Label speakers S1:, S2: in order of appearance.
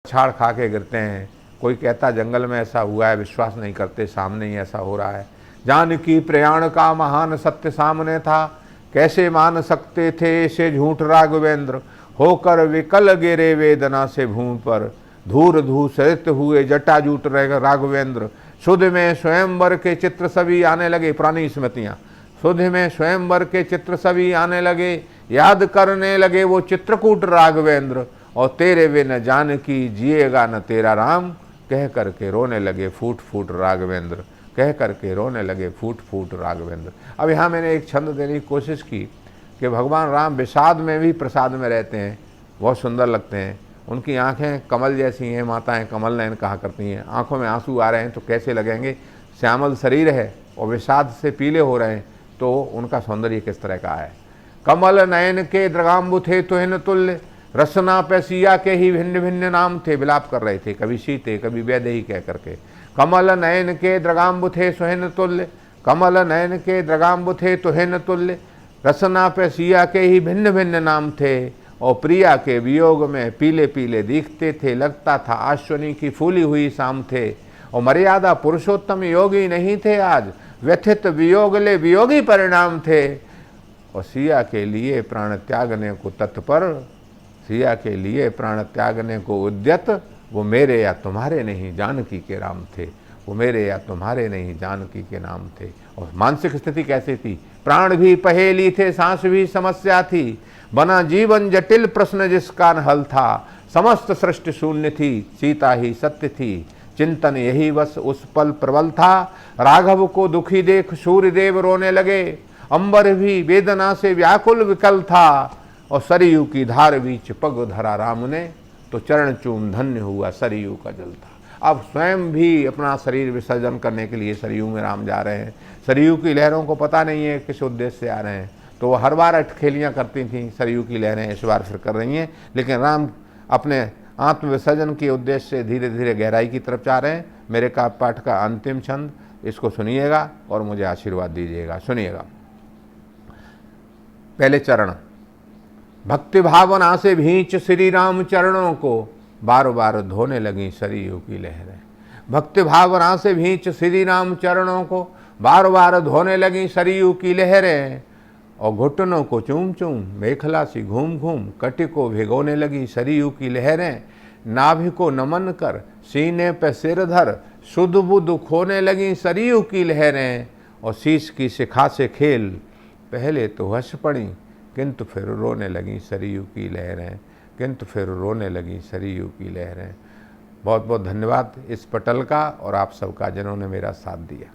S1: छाड़ खा के गिरते हैं। कोई कहता जंगल में ऐसा हुआ है, विश्वास नहीं करते, सामने ही ऐसा हो रहा है। जानकी प्रयाण का महान सत्य सामने था, कैसे मान सकते थे इसे झूठ राघवेंद्र। होकर विकल गिरे वेदना से भूमि पर, धूर धूसरित हुए जटाजूट राघवेंद्र। सुध में स्वयंवर के चित्र सभी आने लगे, पुरानी स्मृतियाँ। सुध में स्वयंवर के चित्र सभी आने लगे, याद करने लगे वो चित्रकूट राघवेंद्र। और तेरे बिन जानकी जिएगा न तेरा राम, कह करके रोने लगे फूट फूट राघवेंद्र, कह करके रोने लगे फूट फूट राघवेंद्र। अब यहाँ मैंने एक छंद देने की कोशिश की कि भगवान राम विषाद में भी प्रसाद में रहते हैं, बहुत सुंदर लगते हैं। उनकी आंखें कमल जैसी हैं, माताएं कमल नयन कहा करती हैं। आंखों में आंसू आ रहे हैं तो कैसे लगेंगे, श्यामल शरीर है और विषाद से पीले हो रहे हैं तो उनका सौंदर्य किस तरह का है। कमल नयन के द्रगाम्बु थे तुहिन तुल्य, रसना पे सिया के ही भिन्न भिन्न नाम थे। विलाप कर रहे थे, कभी सीते कभी वैदेही कह करके। कमल नयन के द्रगाम्बु थे सुहिन तुल्य, कमल नयन के द्रगाम्बु थे तुहिन तुल्य, रसना पे सिया के ही भिन्न भिन्न नाम थे। और प्रिया के वियोग में पीले पीले दिखते थे, लगता था अश्वनी की फूली हुई शाम थे। और मर्यादा पुरुषोत्तम योगी नहीं थे आज, व्यथित वियोगले वियोगी परिणाम थे। और सिया के लिए प्राण त्यागने को तत्पर, सिया के लिए प्राण त्यागने को उद्यत, वो मेरे या तुम्हारे नहीं जानकी के राम थे, वो मेरे या तुम्हारे नहीं जानकी के नाम थे। और मानसिक स्थिति कैसी थी, प्राण भी पहेली थे, सांस भी समस्या थी, बना जीवन जटिल प्रश्न जिसका न हल था। समस्त सृष्टि शून्य थी, सीता ही सत्य थी, चिंतन यही बस उस पल प्रबल था। राघव को दुखी देख सूर्यदेव रोने लगे, अंबर भी वेदना से व्याकुल विकल था। और सरयू की धार बीच पग धरा राम ने, तो चरण चूम धन्य हुआ सरयू का जल था। अब स्वयं भी अपना शरीर विसर्जन करने के लिए सरयू में राम जा रहे हैं। सरयू की लहरों को पता नहीं है किस उद्देश्य से आ रहे हैं, तो वो हर बार अटखेलियाँ करती थीं, सरयू की लहरें इस बार फिर कर रही हैं। लेकिन राम अपने आत्मविसर्जन के उद्देश्य से धीरे धीरे गहराई की तरफ जा रहे हैं। मेरे का पाठ का अंतिम छंद, इसको सुनिएगा और मुझे आशीर्वाद दीजिएगा। सुनिएगा। पहले चरण। भक्ति भावना से भींच श्री राम चरणों को, बार बार धोने लगी सरयू की लहरें। भक्ति भावना से भींच श्री राम चरणों को, बार बार धोने लगी सरयू की लहरें। और घुटनों को चूम चूम मेखला सी घूम घूम, कटी को भिगोने लगी सरयू की लहरें। नाभि को नमन कर सीने पे सिर धर, सुध बुध खोने लगी सरयू की लहरें। और शीश की शिखा से खेल, पहले तो हंस पड़ी किंतु फिर रोने लगी सरयू की लहरें, किंतु फिर रोने लगी सरयू की लहरें। बहुत बहुत धन्यवाद इस पटल का और आप सबका जिन्होंने मेरा साथ दिया।